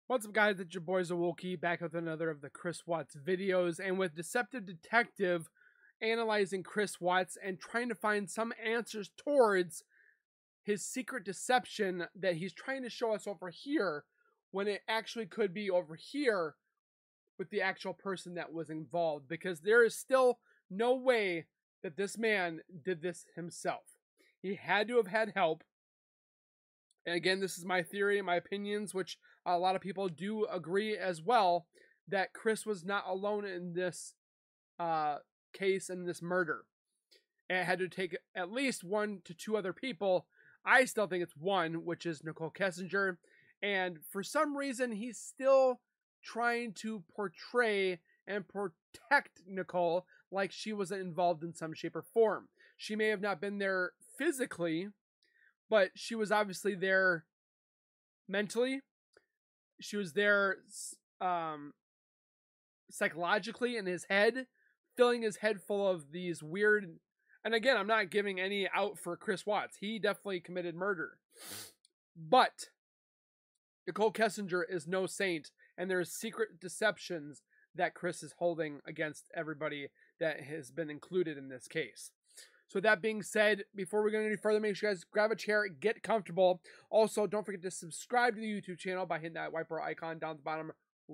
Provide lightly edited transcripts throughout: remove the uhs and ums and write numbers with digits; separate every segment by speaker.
Speaker 1: What's up, guys? It's your boy Zowoki back with another of the Chris Watts videos, and with Deceptive Detective analyzing Chris Watts and trying to find some answers towards his secret deception that he's trying to show us over here when it actually could be over here with the actual person that was involved, because there is still no way that this man did this himself. He had to have had help. And again, this is my theory and my opinions, which a lot of people do agree as well, that Chris was not alone in this case and this murder. And it had to take at least 1 to 2 other people. I still think it's one, which is Nichol Kessinger. And for some reason, he's still trying to portray and protect Nichol like she was involved in some shape or form. She may have not been there physically, but she was obviously there mentally. She was there psychologically in his head, filling his head full of these weird... And again, I'm not giving any out for Chris Watts. He definitely committed murder. But Nichol Kessinger is no saint, and there's secret deceptions that Chris is holding against everybody that has been included in this case. So with that being said, before we go any further, make sure you guys grab a chair, get comfortable. Also, don't forget to subscribe to the YouTube channel by hitting that white bar icon down at the bottom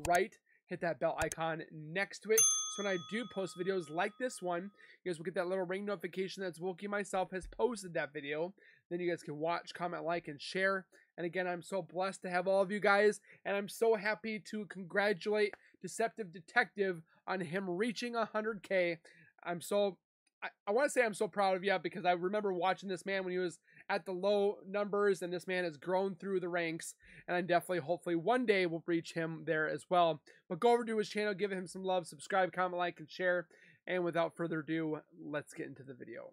Speaker 1: right. Hit that bell icon next to it. So when I do post videos like this one, you guys will get that little ring notification that Zowoki myself has posted that video. Then you guys can watch, comment, like, and share. And again, I'm so blessed to have all of you guys. And I'm so happy to congratulate Deceptive Detective on him reaching 100K. I want to say I'm so proud of you, because I remember watching this man when he was at the low numbers, and this man has grown through the ranks, and I definitely, hopefully, one day will reach him there as well. But go over to his channel, give him some love, subscribe, comment, like, and share. And without further ado, let's get into the video.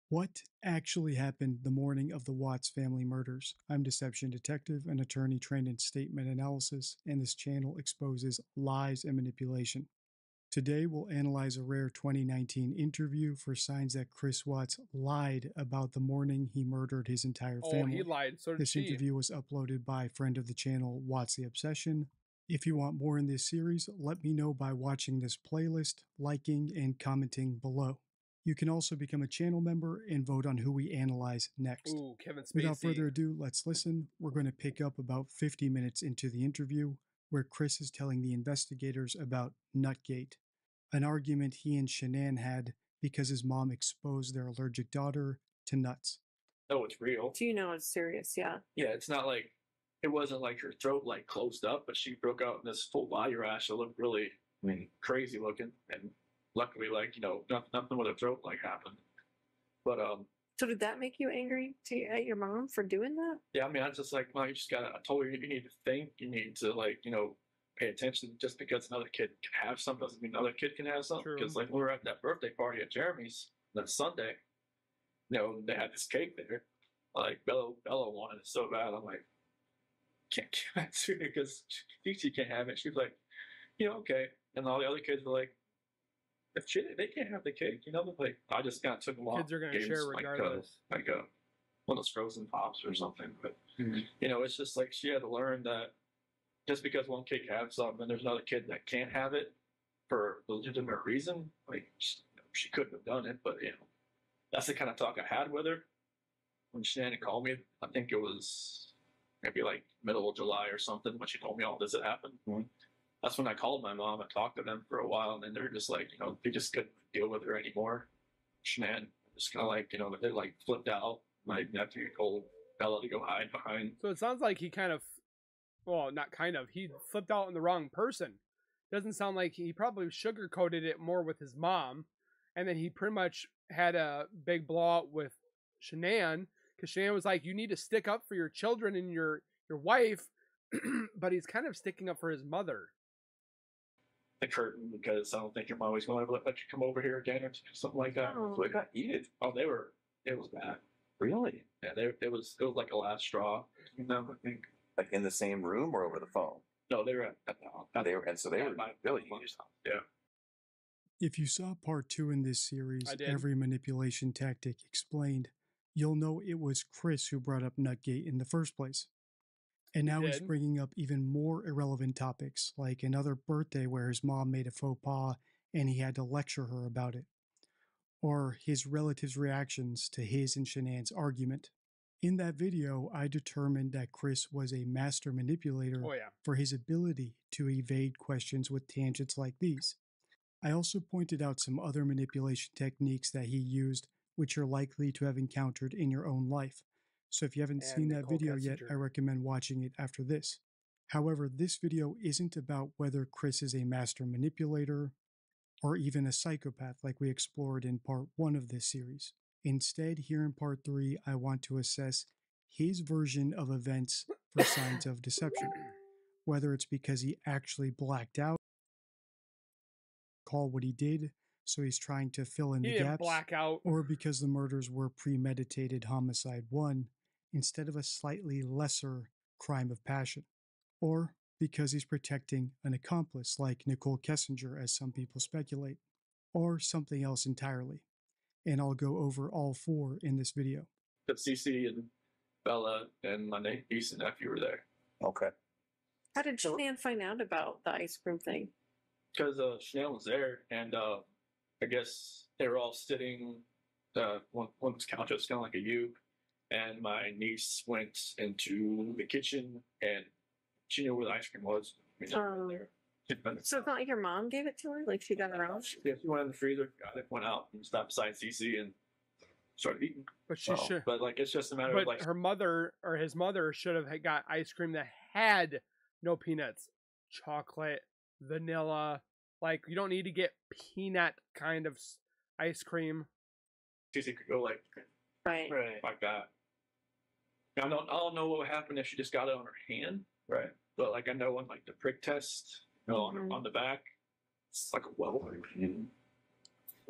Speaker 2: What actually happened the morning of the Watts family murders? I'm Deception Detective, an attorney trained in statement analysis, and this channel exposes lies and manipulation. Today, we'll analyze a rare 2019 interview for signs that Chris Watts lied about the morning he murdered his entire family.
Speaker 1: Oh, he lied. So did
Speaker 2: this interview was uploaded by a friend of the channel, Watts the Obsession. If you want more in this series, let me know by watching this playlist, liking, and commenting below. You can also become a channel member and vote on who we analyze next.
Speaker 1: Ooh, Kevin Spacey.
Speaker 2: Without further ado, let's listen. We're going to pick up about 50 minutes into the interview, where Chris is telling the investigators about Nutgate, an argument he and Shanann had because his mom exposed their allergic daughter to nuts.
Speaker 3: No, it's real.
Speaker 4: Do you know it's serious? Yeah.
Speaker 3: Yeah, it's not like, it wasn't like her throat like closed up, but she broke out in this full body rash that looked really, crazy looking. And luckily, like, nothing with her throat like happened. But
Speaker 4: So did that make you angry at your mom for doing that?
Speaker 3: yeah, I mean, I was just like, well, you just gotta. I told her you need to think. You need to pay attention. Just because another kid can have something doesn't mean another kid can have something. Because like when we were at that birthday party at Jeremy's that Sunday, they had this cake there. Like Bella wanted it so bad. I'm like, can't give that to her because she can't have it. She was like, okay. And all the other kids were like, they can't have the cake, like I just kind of took them off.
Speaker 1: Kids are going to share regardless.
Speaker 3: Like one of those frozen pops or something. But it's just like she had to learn that just because one kid can have something and there's another kid that can't have it for a legitimate reason, like she couldn't have done it. But that's the kind of talk I had with her when Shannon called me. I think it was maybe like middle of July or something when she told me all this had happened. That's when I called my mom and talked to them for a while, and then they're just like, they just couldn't deal with her anymore. Shanann just kind of like, they like flipped out, like after you told Bella to go hide behind.
Speaker 1: So it sounds like he he flipped out on the wrong person. Doesn't sound like he probably sugarcoated it more with his mom, and then he pretty much had a big blowout with Shanann, because Shanann was like, you need to stick up for your children and your wife, but he's kind of sticking up for his mother.
Speaker 3: The curtain, because I don't think your mom was going to let you come over here again or something like that.
Speaker 4: Oh.
Speaker 3: So it got heated. Oh, it was bad.
Speaker 5: Really?
Speaker 3: Yeah, it was like a last straw. I think.
Speaker 5: Like in the same room or over the phone?
Speaker 3: No, they were at
Speaker 5: They were really heated.
Speaker 3: Yeah.
Speaker 2: If you saw part 2 in this series,
Speaker 1: I did.
Speaker 2: Every manipulation tactic explained, you'll know it was Chris who brought up Nutgate in the first place. And now he's
Speaker 1: did.
Speaker 2: bringing up even more irrelevant topics, like another birthday where his mom made a faux pas and he had to lecture her about it, or his relatives' reactions to his and Shanann's argument. In that video, I determined that Chris was a master manipulator
Speaker 1: Oh yeah.
Speaker 2: for his ability to evade questions with tangents like these. I also pointed out some other manipulation techniques that he used, which you're likely to have encountered in your own life. So if you haven't
Speaker 1: And
Speaker 2: seen that
Speaker 1: Nichol
Speaker 2: video yet,
Speaker 1: Kessinger.
Speaker 2: I recommend watching it after this. However, this video isn't about whether Chris is a master manipulator or even a psychopath like we explored in part 1 of this series. Instead, here in part 3, I want to assess his version of events for signs of deception, whether it's because he actually blacked out, call what he did, so he's trying to fill in
Speaker 1: He
Speaker 2: the
Speaker 1: didn't
Speaker 2: gaps,
Speaker 1: black out.
Speaker 2: or because the murders were premeditated homicide 1 instead of a slightly lesser crime of passion, or because he's protecting an accomplice like Nichol Kessinger, as some people speculate, or something else entirely. And I'll go over all 4 in this video.
Speaker 3: But Cece and Bella and my niece and nephew were there.
Speaker 5: Okay.
Speaker 4: How did Shanann find out about the ice cream thing?
Speaker 3: Because Chanel was there, and I guess they were all sitting. One was couch was kind of like a U, and my niece went into the kitchen, and she knew where the ice cream was.
Speaker 4: So it's not like your mom gave it to her? Like she got her own?
Speaker 3: Yeah, she went in the freezer, got it, went out, and stopped beside Cece and started eating.
Speaker 1: But she
Speaker 5: Oh.
Speaker 1: should.
Speaker 3: But like, it's just a matter
Speaker 1: But
Speaker 3: of like,
Speaker 1: her mother or his mother should have got ice cream that had no peanuts, chocolate, vanilla. Like you don't need to get peanut kind of ice cream.
Speaker 3: Cece could go like
Speaker 4: Right.
Speaker 3: like that. I don't know what would happen if she just got it on her hand,
Speaker 5: Right.
Speaker 3: but like I know on like the prick test, you know,
Speaker 4: Mhm.
Speaker 3: on the back, it's like a well.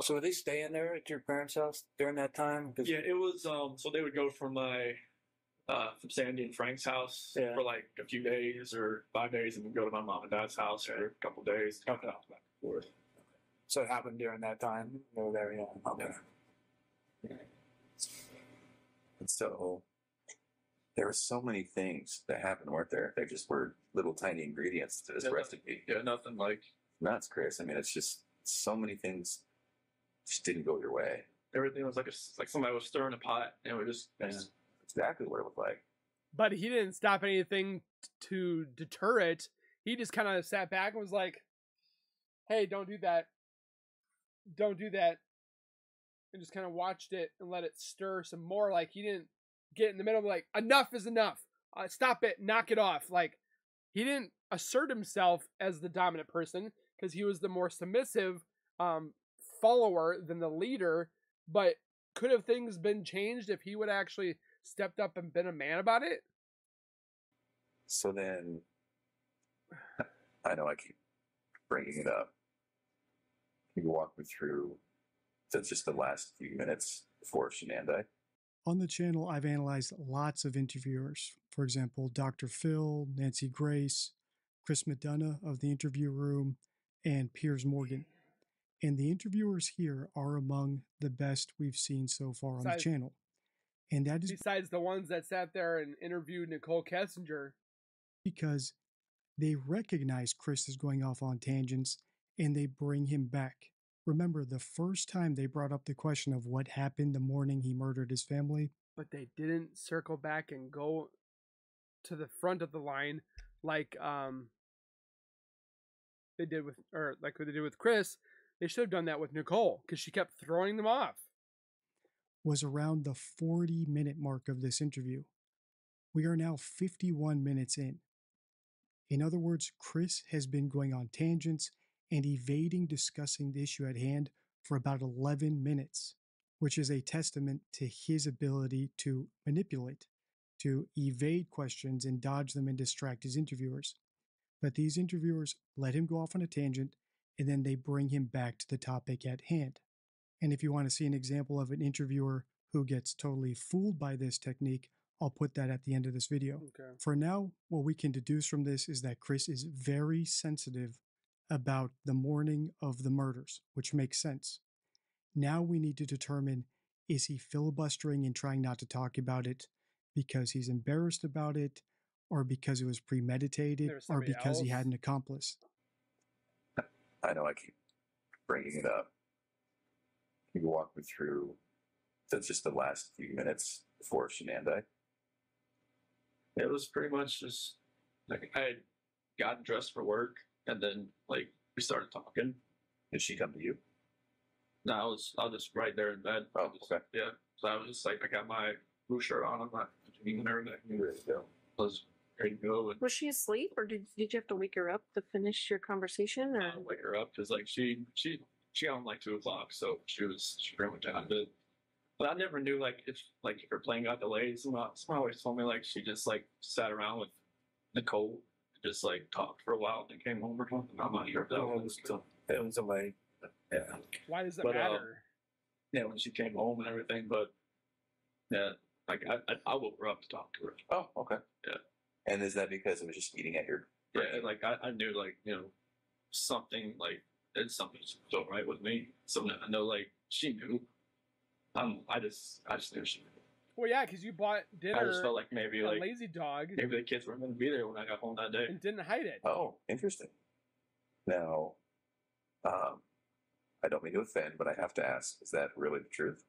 Speaker 6: So were they staying there at your parents' house during that time? 'Cause-
Speaker 3: Yeah, it was. So they would go from from Sandy and Frank's house
Speaker 6: Yeah.
Speaker 3: for like a few days or 5 days, and then go to my mom and dad's house for a couple days, back and forth.
Speaker 6: So it happened during that time. They were there, yeah. Okay.
Speaker 5: And so there were so many things that happened, weren't there? They just were little tiny ingredients to this
Speaker 3: Yeah.
Speaker 5: recipe.
Speaker 3: Yeah, nothing like
Speaker 5: Nuts, Chris. I mean, it's just so many things just didn't go your way.
Speaker 3: everything was like somebody was stirring a pot, and it was just
Speaker 5: That's exactly what it looked like.
Speaker 1: But he didn't stop anything to deter it. He just kind of sat back and was like, "Hey, don't do that. Don't do that." And just kind of watched it and let it stir some more. Like he didn't get in the middle of like, "Enough is enough. Stop it. Knock it off." Like he didn't assert himself as the dominant person because he was the more submissive follower than the leader. But could have things been changed if he would actually stepped up and been a man about it?
Speaker 5: So then, I know I keep bringing it up. Can you walk me through just the last few minutes before Shenandoah?
Speaker 2: On the channel, I've analyzed lots of interviewers. For example, Dr. Phil, Nancy Grace, Chris McDonough of the Interview Room, and Piers Morgan. And the interviewers here are among the best we've seen so far on the
Speaker 1: Besides-
Speaker 2: channel. And that is
Speaker 1: Besides the ones that sat there and interviewed Nichol Kessinger.
Speaker 2: because they recognize Chris is going off on tangents and they bring him back. Remember, the first time they brought up the question of what happened the morning he murdered his family,
Speaker 1: But they didn't circle back and go to the front of the line like they did with, or like what they did with Chris. They should have done that with Nichol because she kept throwing them off.
Speaker 2: was around the 40-minute mark of this interview. We are now 51 minutes in. In other words, Chris has been going on tangents and evading discussing the issue at hand for about 11 minutes, which is a testament to his ability to manipulate, to evade questions and dodge them and distract his interviewers. But these interviewers let him go off on a tangent and then they bring him back to the topic at hand. And if you want to see an example of an interviewer who gets totally fooled by this technique, I'll put that at the end of this video.
Speaker 1: Okay.
Speaker 2: For now, what we can deduce from this is that Chris is very sensitive about the morning of the murders, which makes sense. Now we need to determine, is he filibustering and trying not to talk about it because he's embarrassed about it, or because it was premeditated,
Speaker 1: There's
Speaker 2: or
Speaker 1: somebody
Speaker 2: because he
Speaker 1: else.
Speaker 2: had an accomplice.
Speaker 5: I know I keep bringing it up. Can you walk me through just the last few minutes before Shanann died?
Speaker 3: It was pretty much just like I had gotten dressed for work, and then like we started talking.
Speaker 5: Did she come to you?
Speaker 3: No, I was just right there in bed.
Speaker 5: Oh, okay.
Speaker 3: Yeah. So I was just like, I got my blue shirt on, I'm not jeans and everything.
Speaker 5: Ready to go.
Speaker 3: I was ready to go, and
Speaker 4: Was she asleep, or did you have to wake her up to finish your conversation? Or
Speaker 3: I wake her up because like she got home like 2:00, so she pretty much out of bed. But I never knew like if her plane got delayed. Someone always told me like she just like sat around with Nicole, just like talked for a while and came home or something. I'm not sure if that was
Speaker 6: It was delayed.
Speaker 3: yeah.
Speaker 1: Why does it
Speaker 3: But,
Speaker 1: matter?
Speaker 3: Yeah, when she came home and everything, but yeah, like I woke her up to talk to her.
Speaker 5: Oh, okay.
Speaker 3: Yeah.
Speaker 5: And is that because it was just eating at your
Speaker 3: Yeah,
Speaker 5: brain?
Speaker 3: and like I knew like something like something felt right with me. So I know like she knew. I just knew she knew.
Speaker 1: Well, yeah, because you bought dinner
Speaker 3: I just felt like maybe
Speaker 1: at
Speaker 3: like
Speaker 1: Lazy Dog
Speaker 3: maybe the kids weren't going to be there when I got home that day.
Speaker 1: and didn't hide it.
Speaker 5: Oh, interesting. Now, I don't mean to offend, but I have to ask: is that really the truth?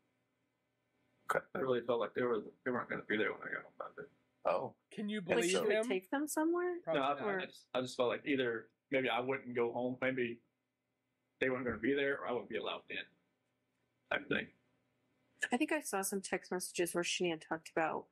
Speaker 5: Okay.
Speaker 3: I really felt like they weren't going to be there when I got home that day.
Speaker 5: Oh,
Speaker 1: Can you
Speaker 5: And
Speaker 4: like
Speaker 1: believe
Speaker 4: she
Speaker 5: so-
Speaker 4: would
Speaker 1: him?
Speaker 4: take them somewhere?
Speaker 1: Probably
Speaker 3: No,
Speaker 1: not.
Speaker 3: I just felt like either maybe I wouldn't go home, maybe they weren't going to be there, or I wouldn't be allowed in. Type thing.
Speaker 4: I think I saw some text messages where Shanann talked about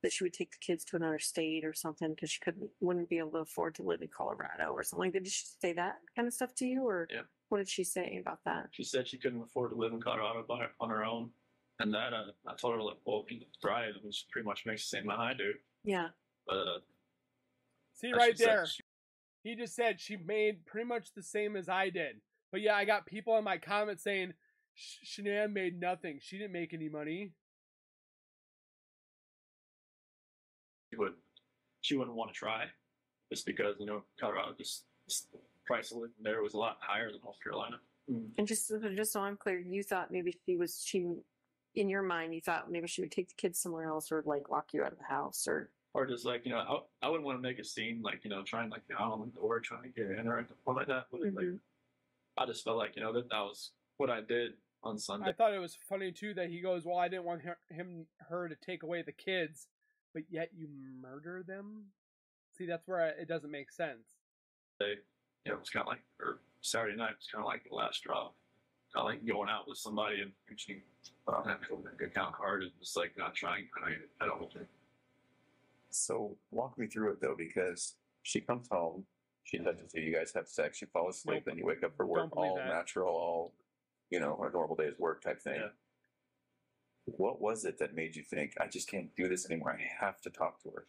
Speaker 4: that she would take the kids to another state or something because she wouldn't be able to afford to live in Colorado or something. Did she say that kind of stuff to you, or
Speaker 3: Yeah.
Speaker 4: what did she say about that?
Speaker 3: She said she couldn't afford to live in Colorado on her own, and that I told her like, well, you can thrive, and she pretty much makes the same amount I do.
Speaker 4: Yeah.
Speaker 3: But
Speaker 1: See
Speaker 3: she
Speaker 1: right
Speaker 3: said
Speaker 1: there. He just said she made pretty much the same as I did. But yeah, I got people in my comments saying Shanann made nothing. She didn't make any money.
Speaker 3: she wouldn't want to try, just because Colorado just the price of living there was a lot higher than North Carolina.
Speaker 4: And just so I'm clear, you thought maybe she in your mind you thought maybe she would take the kids somewhere else or like lock you out of the house or
Speaker 3: just like I wouldn't want to make a scene like trying like on the door trying to get in or anything like that. But like I just felt like that was what I did on Sunday.
Speaker 1: I thought it was funny too that he goes, "Well, I didn't want her to take away the kids, but yet you murder them." See, that's where it doesn't make sense.
Speaker 3: It was kind of like, or Saturday night was kind of like the last straw. Kind of like going out with somebody and she having a account card and just like not trying. I don't know.
Speaker 5: So walk me through it though, because she comes home, she touches you, you guys have sex, you fall asleep,
Speaker 1: Nope.
Speaker 5: then you wake up for work,
Speaker 1: Don't believe
Speaker 5: all
Speaker 1: that.
Speaker 5: natural, all a normal day's work type thing.
Speaker 3: Yeah.
Speaker 5: What was it that made you think, I just can't do this anymore? I have to talk to her?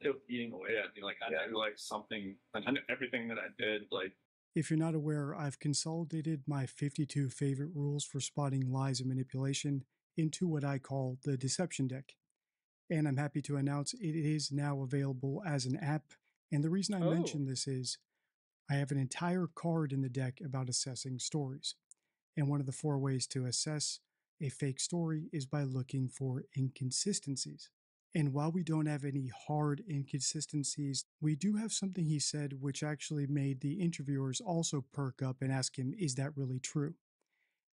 Speaker 3: It was eating away at me. Like I knew like something. I knew everything that I did. Like
Speaker 2: If you're not aware, I've consolidated my 52 favorite rules for spotting lies and manipulation into what I call the deception deck. And I'm happy to announce it is now available as an app. And the reason I mention this is I have an entire card in the deck about assessing stories. And one of the 4 ways to assess a fake story is by looking for inconsistencies. And while we don't have any hard inconsistencies, we do have something he said which actually made the interviewers also perk up and ask him, is that really true?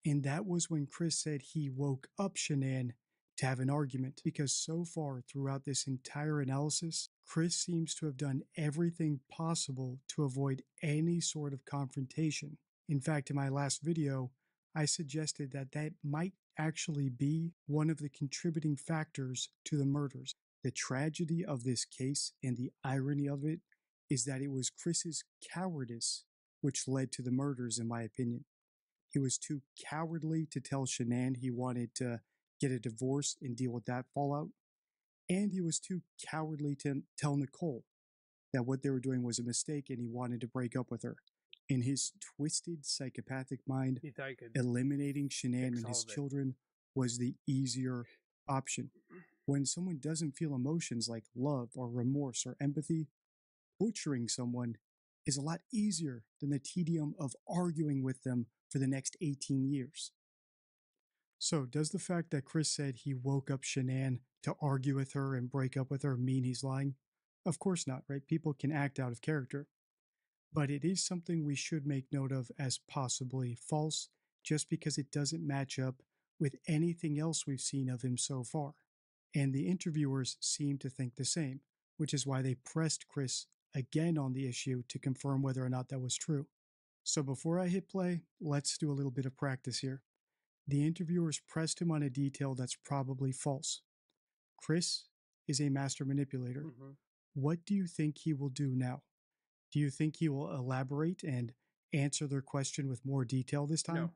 Speaker 2: And that was when Chris said he woke up Shanann to have an argument, because so far throughout this entire analysis, Chris seems to have done everything possible to avoid any sort of confrontation. In fact, in my last video, I suggested that might actually be one of the contributing factors to the murders. The tragedy of this case and the irony of it is that it was Chris's cowardice which led to the murders, in my opinion. He was too cowardly to tell Shanann he wanted to get a divorce and deal with that fallout. And he was too cowardly to tell Nicole that what they were doing was a mistake and he wanted to break up with her. In his twisted psychopathic mind,
Speaker 1: He thought he could
Speaker 2: eliminating Shanann
Speaker 1: fix
Speaker 2: and his
Speaker 1: all of it.
Speaker 2: children was the easier option. When someone doesn't feel emotions like love or remorse or empathy, butchering someone is a lot easier than the tedium of arguing with them for the next 18 years. So, does the fact that Chris said he woke up Shanann to argue with her and break up with her mean he's lying? Of course not, right? People can act out of character. But it is something we should make note of as possibly false, just because it doesn't match up with anything else we've seen of him so far. And the interviewers seem to think the same, which is why they pressed Chris again on the issue to confirm whether or not that was true. So before I hit play, let's do a little bit of practice here. The interviewers pressed him on a detail that's probably false. Chris is a master manipulator.
Speaker 1: Mm-hmm.
Speaker 2: What do you think he will do now? Do you think he will elaborate and answer their question with more detail this time?
Speaker 1: No.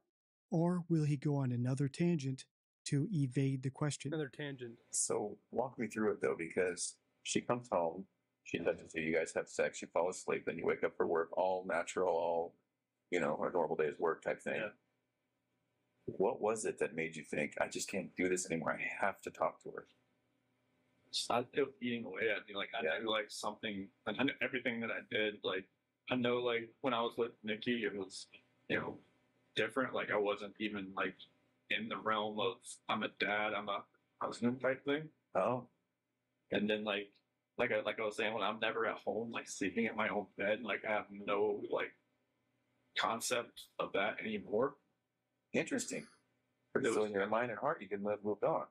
Speaker 2: Or will he go on another tangent to evade the question?
Speaker 1: Another tangent.
Speaker 5: So walk me through it though, because she comes home, she touches you, you guys have sex, you fall asleep, then you wake up for work, all natural, all, a normal day's work type thing.
Speaker 3: Yeah.
Speaker 5: What was it that made you think, I just can't do this anymore, I have to talk to her?
Speaker 3: It was eating away at me. Like I knew like something, I knew everything that I did. Like I know like when I was with Nikki, it was, different. Like I wasn't even like in the realm of I'm a dad, I'm a husband type thing.
Speaker 5: Oh.
Speaker 3: And then like I was saying, when I'm never at home, like sleeping in my own bed, like I have no like concept of that anymore.
Speaker 5: Interesting. So in your mind and heart, you can have moved on.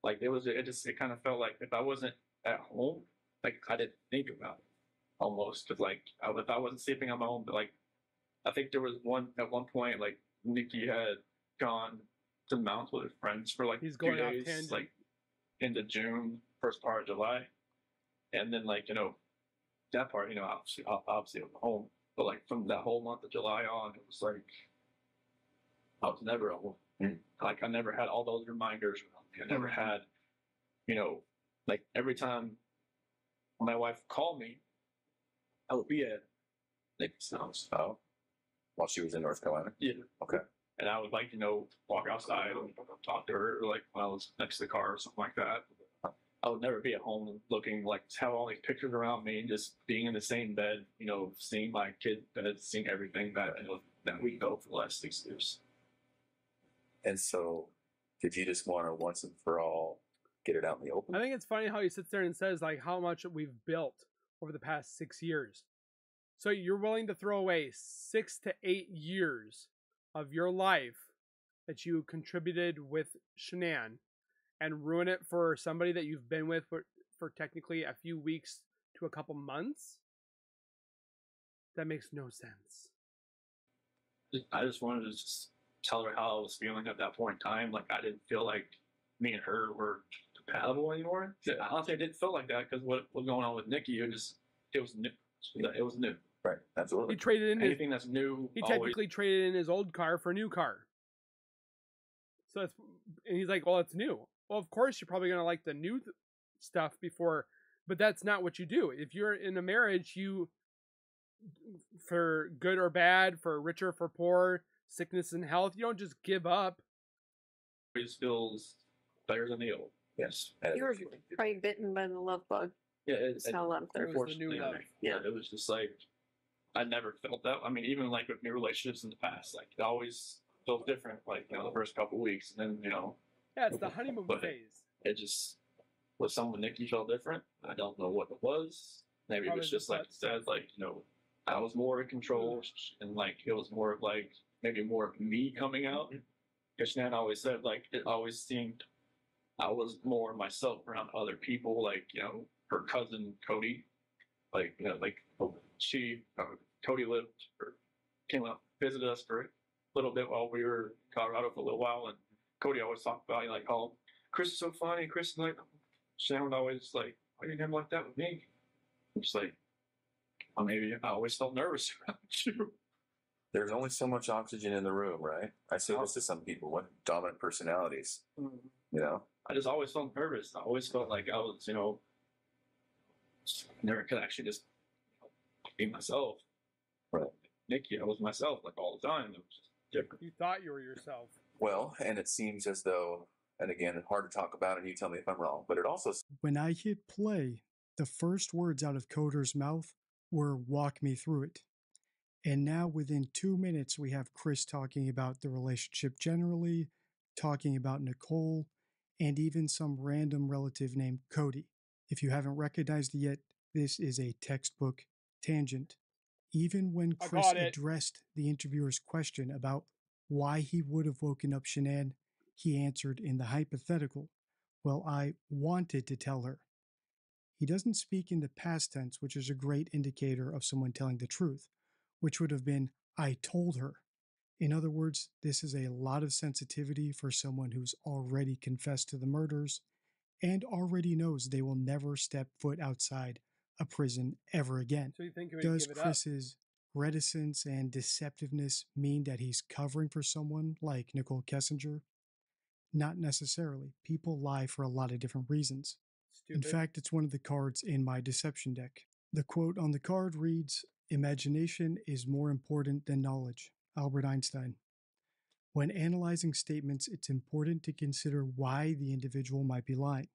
Speaker 3: Like it kind of felt like if I wasn't at home, like I didn't think about it almost. Cause like if I wasn't sleeping on my own, but like I think there was at one point, like Nikki had gone to the mountains with his friends for like
Speaker 1: He's
Speaker 3: 2
Speaker 1: going off
Speaker 3: days,
Speaker 1: tangent.
Speaker 3: like into June, first part of July. And then like, that part, obviously I was home. But like from that whole month of July on, it was like I was never at home. Like I never had all those reminders around me. I never had, like every time my wife called me, I would be at Nikki's house.
Speaker 5: Oh. While she was in North Carolina?
Speaker 3: Yeah.
Speaker 5: Okay.
Speaker 3: And I would like, walk outside and talk to her, like when I was next to the car or something like that. I would never be at home looking like have all these pictures around me and just being in the same bed, seeing my kid bed, seeing everything that we go for the last 6 years.
Speaker 5: And so, did you just want to once and for all get it out in the open?
Speaker 1: I think it's funny how he sits there and says like how much we've built over the past 6 years. So you're willing to throw away 6 to 8 years of your life that you contributed with Shanann and ruin it for somebody that you've been with for technically a few weeks to a couple months? That makes no sense.
Speaker 3: I just wanted to just tell her how I was feeling at that point in time. Like I didn't feel like me and her were compatible anymore. Honestly, I didn't feel like that because what was going on with Nikki, it was new. It was new.
Speaker 5: Right, absolutely.
Speaker 1: He traded in
Speaker 3: anything that's new.
Speaker 1: He technically traded in his old car for a new car. So that's, and he's like, well, it's new. Well, of course you're probably gonna like the new stuff before, but that's not what you do. If you're in a marriage, you, for good or bad, for richer, for poor, sickness and health, you don't just give up.
Speaker 3: always feels better than the old.
Speaker 5: Yes.
Speaker 4: You were probably bitten by the love bug.
Speaker 3: Yeah,
Speaker 4: It's not a lot of
Speaker 1: It was the
Speaker 3: unfortunately,
Speaker 1: new love.
Speaker 3: yeah, it was just like I never felt that. I mean, even like with new relationships in the past, like it always felt different. Like the first couple of weeks, and then
Speaker 1: Yeah, it's the honeymoon
Speaker 3: But
Speaker 1: phase.
Speaker 3: it just with someone Nikki felt different. I don't know what it was. Maybe
Speaker 1: Probably
Speaker 3: it was just
Speaker 1: the
Speaker 3: like you said, like I was more in control, and like it was more of like maybe more of me coming out. Because Shanann always said like it always seemed I was more myself around other people, like her cousin Cody, like Cody lived or came up visited us for a little bit while we were in Colorado for a little while, and Cody always talked about like, oh, Chris is so funny. Chris is like, Shanann would always like, why you never like that with me? I'm just like, well, maybe I always felt nervous around you.
Speaker 5: There's only so much oxygen in the room, right? I say this to some people, what dominant personalities,
Speaker 3: I just always felt nervous. I always felt like I was, never could actually just be myself.
Speaker 5: Right.
Speaker 3: Nikki, I was myself like all the time. It was just different.
Speaker 1: You thought you were yourself.
Speaker 5: Well, and it seems as though, and again, hard to talk about, and you tell me if I'm wrong, but it also
Speaker 2: When I hit play, the first words out of Coder's mouth were walk me through it. And now within 2 minutes, we have Chris talking about the relationship generally, talking about Nichol, and even some random relative named Cody. If you haven't recognized it yet, this is a textbook tangent. Even when
Speaker 1: I
Speaker 2: Chris
Speaker 1: got it.
Speaker 2: addressed the interviewer's question about why he would have woken up Shanann, he answered in the hypothetical, "Well, I wanted to tell her." He doesn't speak in the past tense, which is a great indicator of someone telling the truth, which would have been, "I told her." In other words, this is a lot of sensitivity for someone who's already confessed to the murders and already knows they will never step foot outside a prison ever again.
Speaker 1: So you think he would
Speaker 2: Does
Speaker 1: give it up?
Speaker 2: Chris's reticence and deceptiveness mean that he's covering for someone like Nichol Kessinger? Not necessarily. People lie for a lot of different reasons. In
Speaker 1: Stupid.
Speaker 2: fact, it's one of the cards in my deception deck. The quote on the card reads, "Imagination is more important than knowledge." Albert Einstein. When analyzing statements, it's important to consider why the individual might be lying,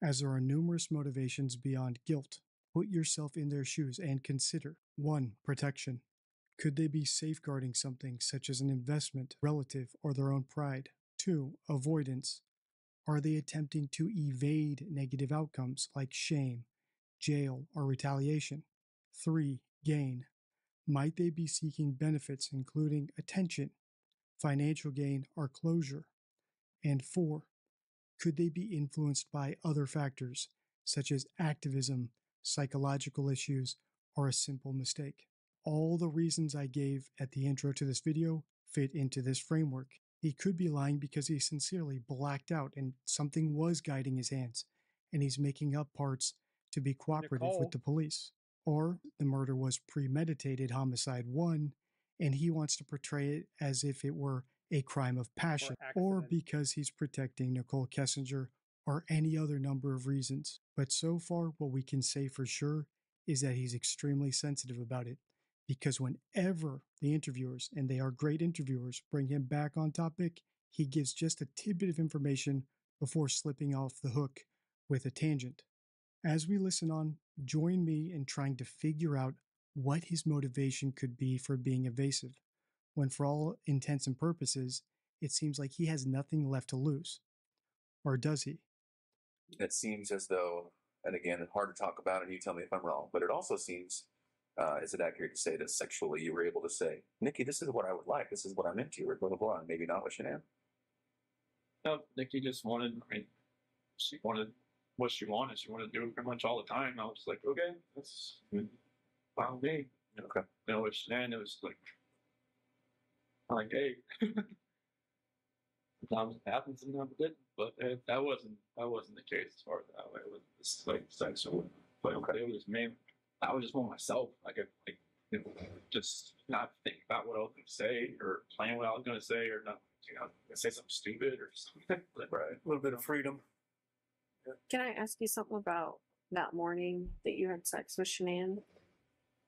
Speaker 2: as there are numerous motivations beyond guilt. Put yourself in their shoes and consider 1. Protection. Could they be safeguarding something such as an investment, relative, or their own pride? 2. Avoidance. Are they attempting to evade negative outcomes like shame, jail, or retaliation? 3. Gain. Might they be seeking benefits including attention, financial gain, or closure? And 4. Could they be influenced by other factors such as activism, psychological issues, or a simple mistake? All the reasons I gave at the intro to this video fit into this framework. He could be lying because he sincerely blacked out and something was guiding his hands, and he's making up parts to be cooperative
Speaker 1: Nicole.
Speaker 2: with the police. Or the murder was premeditated homicide 1, and he wants to portray it as if it were a crime of passion, or
Speaker 1: accident.
Speaker 2: because he's protecting Nichol Kessinger, or any other number of reasons. But so far, what we can say for sure is that he's extremely sensitive about it, because whenever the interviewers, and they are great interviewers, bring him back on topic, he gives just a tidbit of information before slipping off the hook with a tangent. As we listen on, join me in trying to figure out what his motivation could be for being evasive, when for all intents and purposes, it seems like he has nothing left to lose. Or does he?
Speaker 5: It seems as though, and again, hard to talk about, and you tell me if I'm wrong, but it also seems, is it accurate to say that sexually you were able to say, "Nikki, this is what I would like, this is what I'm into," or blah, blah, blah, and maybe not with Shanann?
Speaker 3: No, Nikki just wanted, she wanted what she wanted. She wanted to do it pretty much all the time. I was like, okay, that's fine with me.
Speaker 5: Okay.
Speaker 3: With Shanann, it was like, I'm like, hey, sometimes it happens, sometimes it didn't. But that wasn't the case as far as that way. It was just like sexual. But it was me. I was just more myself. Just not think about what I was going to say or plan what I was going to say or not, say something stupid or something.
Speaker 5: Right.
Speaker 6: A little bit of freedom.
Speaker 4: Can I ask you something about that morning that you had sex with Shanann?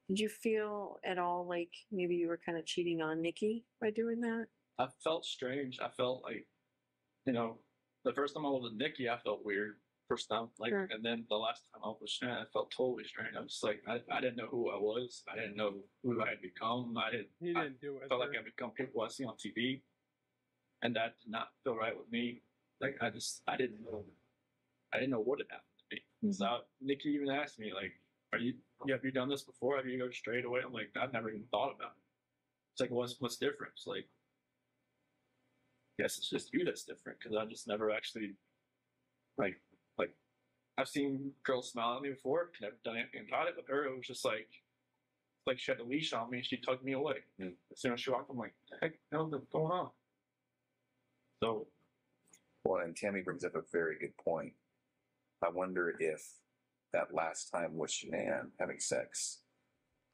Speaker 4: Did you feel at all like maybe you were kind of cheating on Nikki by doing that?
Speaker 3: I felt strange. I felt like, the first time I was with Nikki, I felt weird. First time,
Speaker 4: Sure.
Speaker 3: And then the last time I was with Shanann, I felt totally strange. I was like, I didn't know who I was. I didn't know who I had become.
Speaker 1: He didn't do it.
Speaker 3: Felt like I become people I see on TV, and that did not feel right with me. Like I didn't know what had happened to me. So Nikki even asked me, like, have you done this before? Have you go straight away? I'm like, I've never even thought about it. It's like, what's different? It's like, guess it's just you that's different because I just never actually like I've seen girls smile at me before, never done anything about it. But her, it was just like she had a leash on me and she tugged me away. As soon as she walked, I'm like, the heck hell is going on? So,
Speaker 5: Well, and Tammy brings up a very good point. I wonder if that last time with Shanann having sex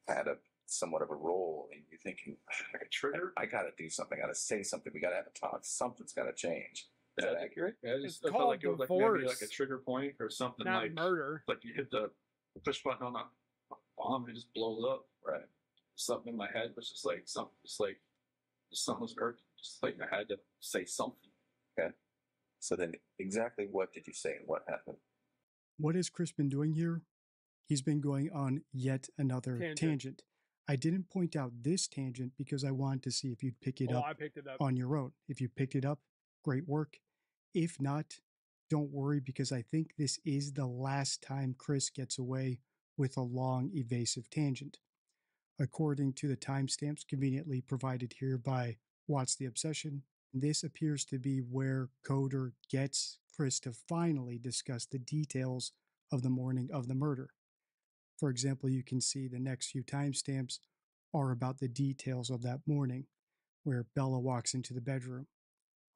Speaker 5: had somewhat of a role in you thinking,
Speaker 3: like a trigger.
Speaker 5: I got to do something. I got to say something. We got to have a talk. Something's got to change. Is that accurate?
Speaker 3: Yeah,
Speaker 1: It's
Speaker 3: I felt
Speaker 1: called
Speaker 3: like it was like
Speaker 1: divorce.
Speaker 3: maybe like a trigger point or something,
Speaker 1: Not
Speaker 3: like
Speaker 1: murder.
Speaker 3: like you hit the push button on a bomb and it just blows up.
Speaker 5: Right.
Speaker 3: Something in my head was just like something was irking. Just like I had to say something.
Speaker 5: Okay. So then exactly what did you say and what happened?
Speaker 2: What has Chris been doing here? He's been going on yet another tangent. I didn't point out this tangent because I wanted to see if you'd pick it up
Speaker 1: I picked it up.
Speaker 2: on your own. If you picked it up, great work. If not, Don't worry, because I think this is the last time Chris gets away with a long, evasive tangent. According to the timestamps conveniently provided here by Watts the Obsession, this appears to be where Coder gets Chris to finally discuss the details of the morning of the murder. For example, you can see the next few timestamps are about the details of that morning, where Bella walks into the bedroom,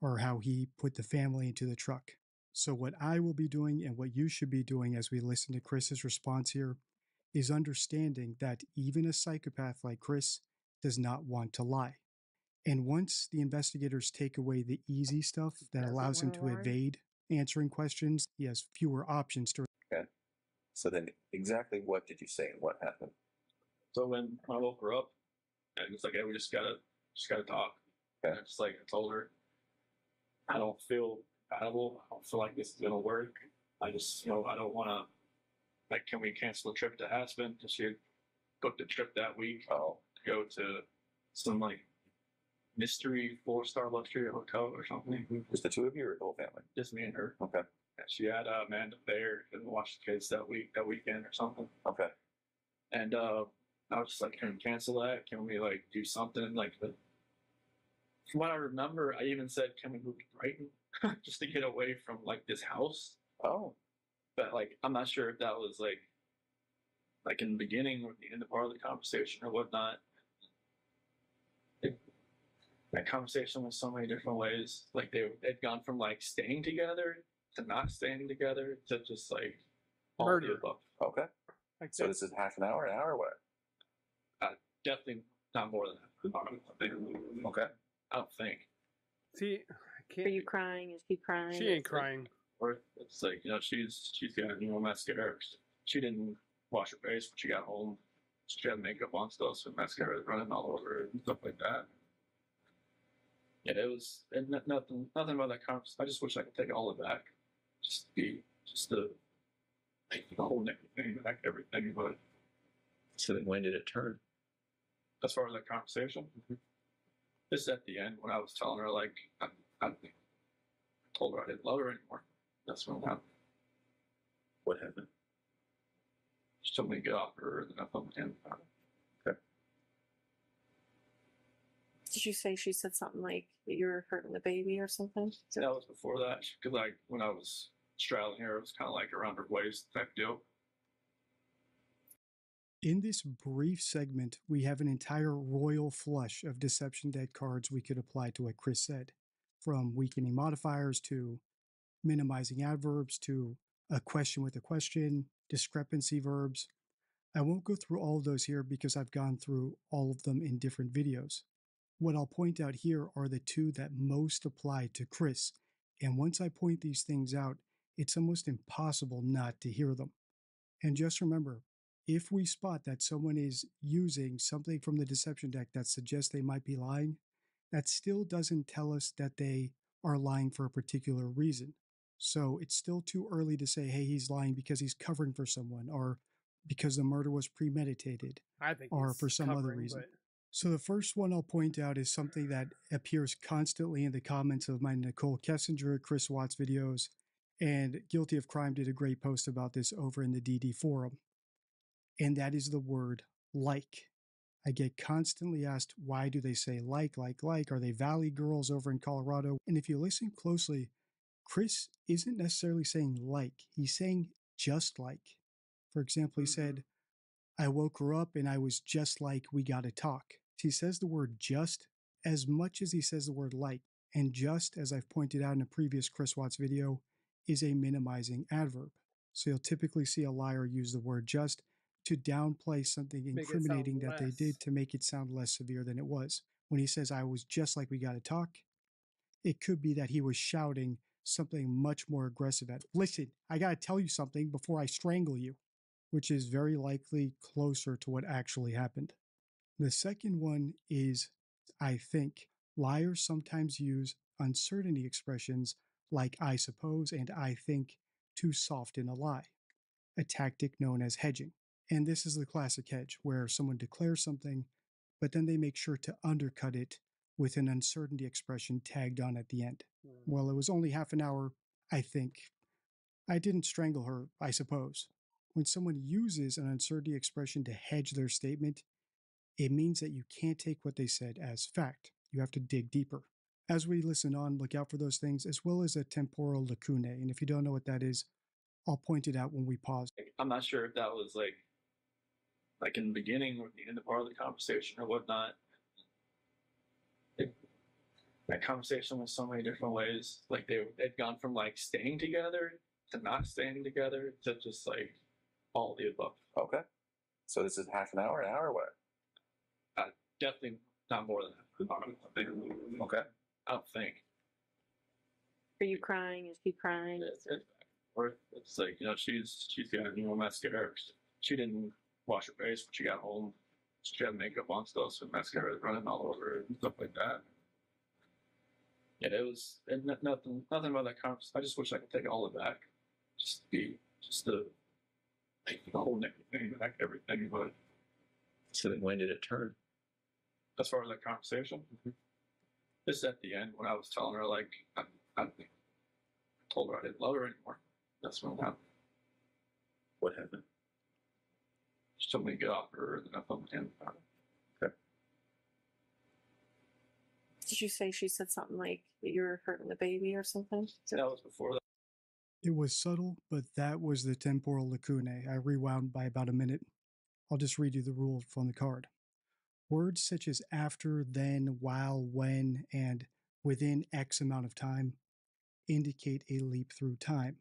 Speaker 2: or how he put the family into the truck. So what I will be doing and what you should be doing as we listen to Chris's response here is understanding that even a psychopath like Chris does not want to lie. And once the investigators take away the easy stuff that
Speaker 1: Doesn't
Speaker 2: allows him
Speaker 1: wanna
Speaker 2: to
Speaker 1: lie.
Speaker 2: evade answering questions, he has fewer options to.
Speaker 5: Okay. So then, exactly what did you say and what happened?
Speaker 3: So when I woke her up, and it's like, hey, we just gotta talk.
Speaker 5: Okay.
Speaker 3: And just like I told her, I don't feel compatible. I don't feel like this is gonna work. I just, I don't want to. Like, can we cancel the trip to Aspen? Because she had booked a trip that week
Speaker 5: Oh,
Speaker 3: to go to some like mystery 4-star luxury hotel or something.
Speaker 5: just the two of you or the whole family?
Speaker 3: Just me and her.
Speaker 5: Okay.
Speaker 3: And she had Amanda there and watched the kids that weekend or something.
Speaker 5: Okay.
Speaker 3: And I was just like, can we cancel that? Can we like do something? Like, from what I remember, I even said, can we move to Brighton just to get away from like this house?
Speaker 5: Oh,
Speaker 3: But like, I'm not sure if that was like in the beginning or the end of part of the conversation or whatnot. That conversation was so many different ways. Like they'd gone from like staying together to not staying together to just like all of the
Speaker 1: Murder.
Speaker 3: above.
Speaker 5: okay.
Speaker 1: Like
Speaker 5: So this is half an hour, what?
Speaker 3: Definitely not more than that. I think.
Speaker 5: Okay.
Speaker 3: I don't think.
Speaker 1: see, I
Speaker 4: Are
Speaker 1: can't.
Speaker 4: you crying? Is he crying?
Speaker 1: She ain't crying.
Speaker 3: Or it's like, she's got mascara. She didn't wash her face when she got home. She had makeup on still, so mascara was running all over her and stuff like that. Yeah, it was nothing about that conversation. I just wish I could take all of it back. Just the whole thing back, everything. But
Speaker 5: So then when did it turn?
Speaker 3: as far as that conversation, just at the end when I was telling her like I told her I didn't love her anymore. That's when it happened.
Speaker 5: What happened?
Speaker 3: She told me to get off her, and then I put my hand on it.
Speaker 4: Did you say she said something like you were hurting the baby or something?
Speaker 3: That was before that, because like when I was straddling her, it was kind of like around her waist type deal.
Speaker 2: In this brief segment, we have an entire royal flush of deception deck cards we could apply to what Chris said, from weakening modifiers to minimizing adverbs to a question with a question, discrepancy verbs. I won't go through all of those here because I've gone through all of them in different videos. What I'll point out here are the two that most apply to Chris, and once I point these things out, it's almost impossible not to hear them. And just remember, if we spot that someone is using something from the deception deck that suggests they might be lying, that still doesn't tell us that they are lying for a particular reason. So it's still too early to say, hey, he's lying because he's covering for someone, or because the murder was premeditated,
Speaker 1: I think
Speaker 2: or
Speaker 1: he's
Speaker 2: for some other
Speaker 1: covering,
Speaker 2: reason.
Speaker 1: but
Speaker 2: So the first one I'll point out is something that appears constantly in the comments of my Nichol Kessinger, Chris Watts videos, and Guilty of Crime did a great post about this over in the DD forum. And that is the word like. I get constantly asked, why do they say like? Are they Valley girls over in Colorado? And if you listen closely, Chris isn't necessarily saying like, he's saying just like. For example, he said, I woke her up and I was just like, we gotta talk. He says the word just as much as he says the word like. And just, as I've pointed out in a previous Chris Watts video, is a minimizing adverb. So you'll typically see a liar use the word just to downplay something
Speaker 1: Make it sound
Speaker 2: incriminating that they
Speaker 1: less.
Speaker 2: did to make it sound less severe than it was. When he says, I was just like, we gotta talk, it could be that he was shouting something much more aggressive at, listen, I gotta tell you something before I strangle you, which is very likely closer to what actually happened. The second one is, I think. Liars sometimes use uncertainty expressions like I suppose and I think to soften a lie, a tactic known as hedging. And this is the classic hedge, where someone declares something, but then they make sure to undercut it with an uncertainty expression tagged on at the end. Well, it was only half an hour, I think. I didn't strangle her, I suppose. When someone uses an uncertainty expression to hedge their statement, it means that you can't take what they said as fact. You have to dig deeper. As we listen on, look out for those things, as well as a temporal lacune. And if you don't know what that is, I'll point it out when we pause.
Speaker 3: I'm not sure if that was like in the beginning or the end of part of the conversation or whatnot. That conversation was so many different ways. Like they'd gone from like staying together to not staying together to just like all the above.
Speaker 5: Okay. So this is half an hour, what?
Speaker 3: Definitely not more than that. I don't think.
Speaker 5: Okay.
Speaker 3: I don't think.
Speaker 4: Are you crying? Is he crying?
Speaker 3: It's like, she's got mascara. She didn't wash her face when she got home. She had makeup on still, so mascara was running all over her and stuff like that. Yeah, it was nothing about that conversation. I just wish I could take all of it back. Just the whole thing back, everything. But
Speaker 5: So then when did it turn?
Speaker 3: as far as that conversation, just at the end when I was telling her like I told her I didn't love her anymore. That's when it happened.
Speaker 5: What happened?
Speaker 3: She told me to get off her, and then I told him about it.
Speaker 5: Okay.
Speaker 4: Did you say she said something like that you were hurting the baby or something?
Speaker 3: So that was before that.
Speaker 2: It was subtle, but that was the temporal lacune. I rewound by about a minute. I'll just read you the rule from the card. Words such as after, then, while, when, and within X amount of time indicate a leap through time.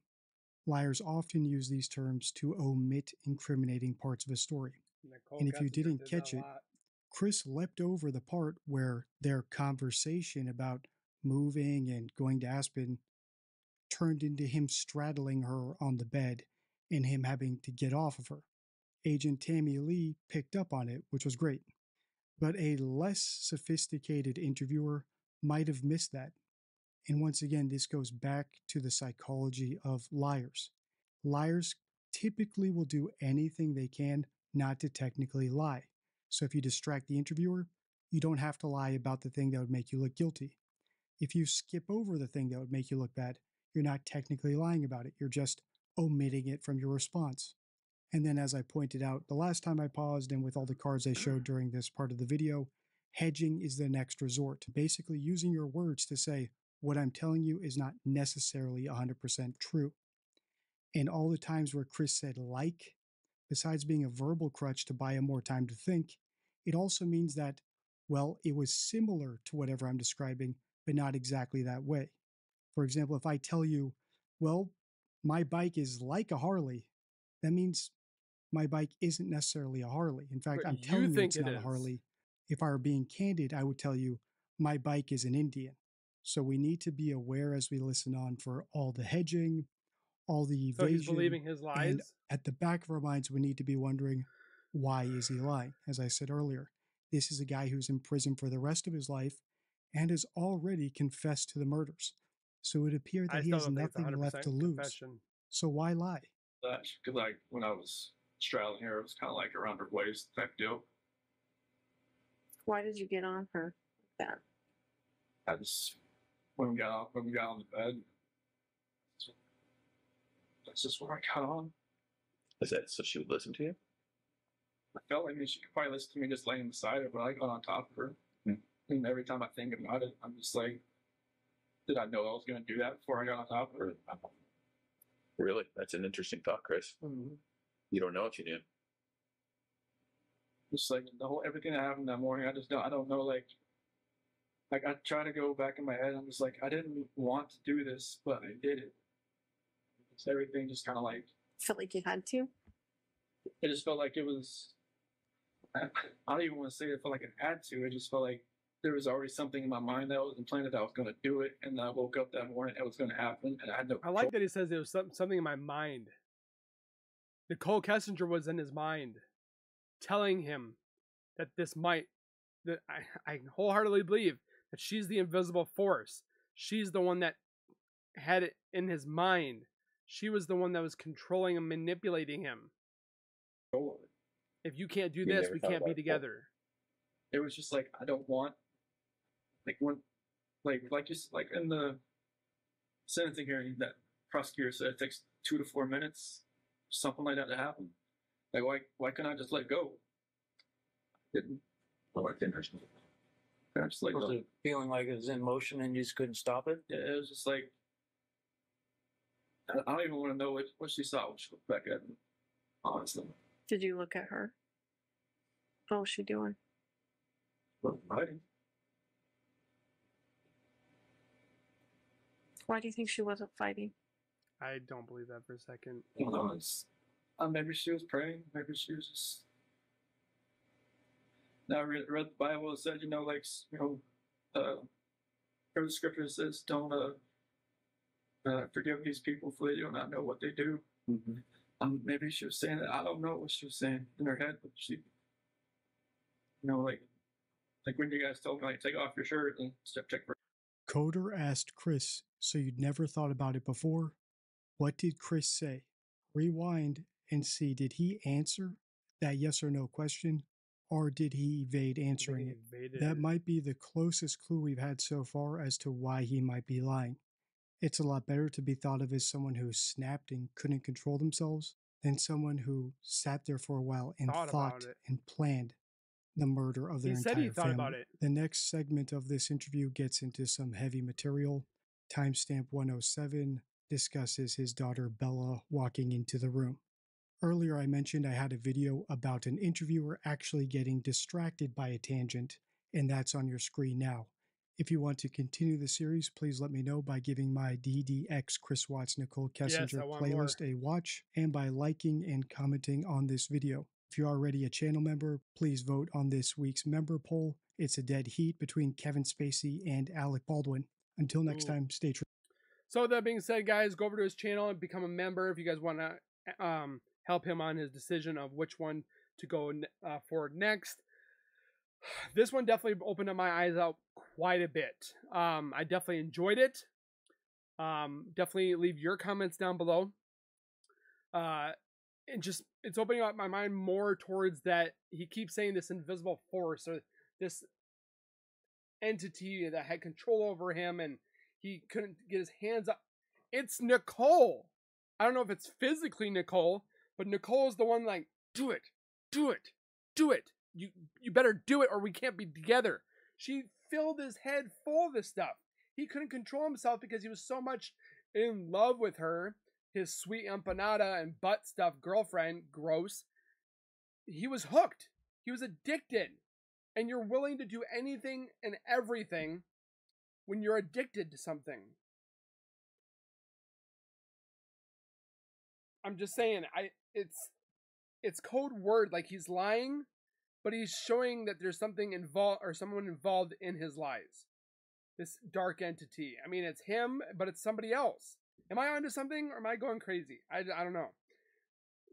Speaker 2: Liars often use these terms to omit incriminating parts of a story.
Speaker 1: Nichol
Speaker 2: And if you
Speaker 1: Kessinger
Speaker 2: didn't
Speaker 1: did
Speaker 2: catch
Speaker 1: that a
Speaker 2: it,
Speaker 1: lot.
Speaker 2: Chris leapt over the part where their conversation about moving and going to Aspen turned into him straddling her on the bed and him having to get off of her. Agent Tammy Lee picked up on it, which was great. But a less sophisticated interviewer might have missed that. And once again, this goes back to the psychology of liars. Liars typically will do anything they can not to technically lie. So if you distract the interviewer, you don't have to lie about the thing that would make you look guilty. If you skip over the thing that would make you look bad, you're not technically lying about it. You're just omitting it from your response. And then, as I pointed out the last time I paused and with all the cards I showed during this part of the video, hedging is the next resort. Basically using your words to say, what I'm telling you is not necessarily 100% true. And all the times where Chris said like, besides being a verbal crutch to buy him more time to think, it also means that, well, it was similar to whatever I'm describing, but not exactly that way. For example, if I tell you, well, my bike is like a Harley, that means my bike isn't necessarily a Harley. In fact,
Speaker 1: But
Speaker 2: I'm
Speaker 1: you
Speaker 2: telling you
Speaker 1: think
Speaker 2: it's
Speaker 1: it
Speaker 2: not a
Speaker 1: is.
Speaker 2: Harley. If I were being candid, I would tell you my bike is an Indian. So we need to be aware as we listen on for all the hedging, all the
Speaker 1: So he's
Speaker 2: evasion.
Speaker 1: believing his
Speaker 2: And
Speaker 1: lies.
Speaker 2: at the back of our minds, we need to be wondering, why is he lying? As I said earlier, this is a guy who's in prison for the rest of his life and has already confessed to the murders. So it would appear
Speaker 1: I
Speaker 2: that he
Speaker 1: still
Speaker 2: has
Speaker 1: don't think it's
Speaker 2: nothing
Speaker 1: 100%
Speaker 2: left to lose.
Speaker 1: confession.
Speaker 2: So why lie?
Speaker 3: Because like when I was straddling her, it was kind of like around her waist type deal.
Speaker 4: Why did you get on her like that?
Speaker 3: I just when we got on the bed, that's just where I got on.
Speaker 5: Is that so she would listen to you?
Speaker 3: I felt like she could probably listen to me just laying beside her, but I got on top of her. And every time I think about it, I'm just like, did I know I was going to do that before I got on top of her?
Speaker 5: Really? That's an interesting thought, Chris.
Speaker 3: Mm-hmm.
Speaker 5: You don't know if you knew.
Speaker 3: Just like the whole everything that happened that morning, I don't know. Like I try to go back in my head. I'm just like, I didn't want to do this, but I did it. So everything just kind of like
Speaker 4: Felt like you had to?
Speaker 3: it just felt like it was. I don't even want to say it felt like it had to. It just felt like there was already something in my mind that was implanted that I was going to do it, and I woke up that morning, it was going to happen, and I had no.
Speaker 1: I like that he says there was something in my mind. Nichol Kessinger was in his mind, telling him that that I wholeheartedly believe that she's the invisible force. She's the one that had it in his mind. She was the one that was controlling and manipulating him.
Speaker 3: control of it.
Speaker 1: If you can't do
Speaker 5: You
Speaker 1: this,
Speaker 5: never
Speaker 1: we
Speaker 5: thought
Speaker 1: can't be
Speaker 5: about it.
Speaker 1: together.
Speaker 3: It was just like I don't want, like when, like you like in the sentencing hearing that prosecutor said it takes 2 to 4 minutes, something like that to happen. Like, why couldn't I just let go? Didn't.
Speaker 5: Well, I didn't understand.
Speaker 3: I just let
Speaker 6: Was
Speaker 3: go.
Speaker 6: it feeling like it was in motion and you just couldn't stop it?
Speaker 3: Yeah, it was just like, I don't even want to know what she saw when she looked back at me, honestly.
Speaker 4: Did you look at her? What was she doing?
Speaker 3: But fighting.
Speaker 4: Why do you think she wasn't fighting?
Speaker 1: I don't believe that for a second.
Speaker 3: I don't know, maybe she was praying, maybe she was just. Now I read the Bible. It said, like, the scripture says, don't forgive these people for they do not know what they do.
Speaker 6: Mm-hmm.
Speaker 3: Maybe she was saying that. I don't know what she was saying in her head, but she, like when you guys told me, like, take off your shirt and check for.
Speaker 2: Coder asked Chris, so you'd never thought about it before? What did Chris say? Rewind and see, did he answer that yes or no question, or did he evade answering it? That might be the closest clue we've had so far as to why he might be lying. It's a lot better to be thought of as someone who snapped and couldn't control themselves than someone who sat there for a while and thought and planned the murder of their entire family. He said he thought about it. The next segment of this interview gets into some heavy material. Timestamp 107 discusses his daughter Bella walking into the room. Earlier I mentioned I had a video about an interviewer actually getting distracted by a tangent, and that's on your screen now. If you want to continue the series, please let me know by giving my DDX Chris Watts Nichol Kessinger playlist a watch and by liking and commenting on this video. If you're already a channel member, please vote on this week's member poll. It's a dead heat between Kevin Spacey and Alec Baldwin. Until next time, stay true.
Speaker 1: So with that being said, guys, go over to his channel and become a member if you guys want to help him on his decision of which one to go forward next. This one definitely opened up my eyes out quite a bit. I definitely enjoyed it. Definitely leave your comments down below. It's opening up my mind more towards that. He keeps saying this invisible force or this entity that had control over him and he couldn't get his hands up. It's Nichol. I don't know if it's physically Nichol, but Nichol is the one like, do it, do it, do it. You better do it or we can't be together. She filled his head full of this stuff. He couldn't control himself because he was so much in love with her. His sweet empanada and butt stuff girlfriend, gross. He was hooked. He was addicted. And you're willing to do anything and everything when you're addicted to something. I'm just saying, it's code word, like he's lying, but he's showing that there's something involved or someone involved in his lies. This dark entity. I mean, it's him, but it's somebody else. Am I onto something or am I going crazy? I don't know.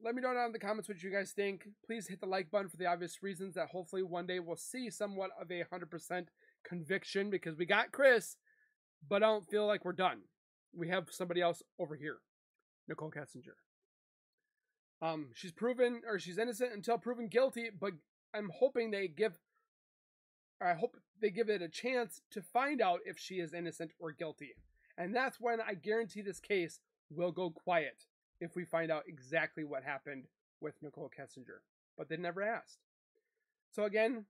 Speaker 1: Let me know down in the comments what you guys think. Please hit the like button for the obvious reasons that hopefully one day we'll see somewhat of a 100% conviction because we got Chris, but I don't feel like we're done. We have somebody else over here, Nichol Kessinger. She's innocent until proven guilty, but I'm hoping I hope they give it a chance to find out if she is innocent or guilty. And that's when I guarantee this case will go quiet if we find out exactly what happened with Nichol Kessinger. But they never asked. So again,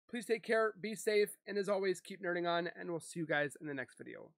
Speaker 1: please take care, be safe, and as always, keep nerding on, and we'll see you guys in the next video.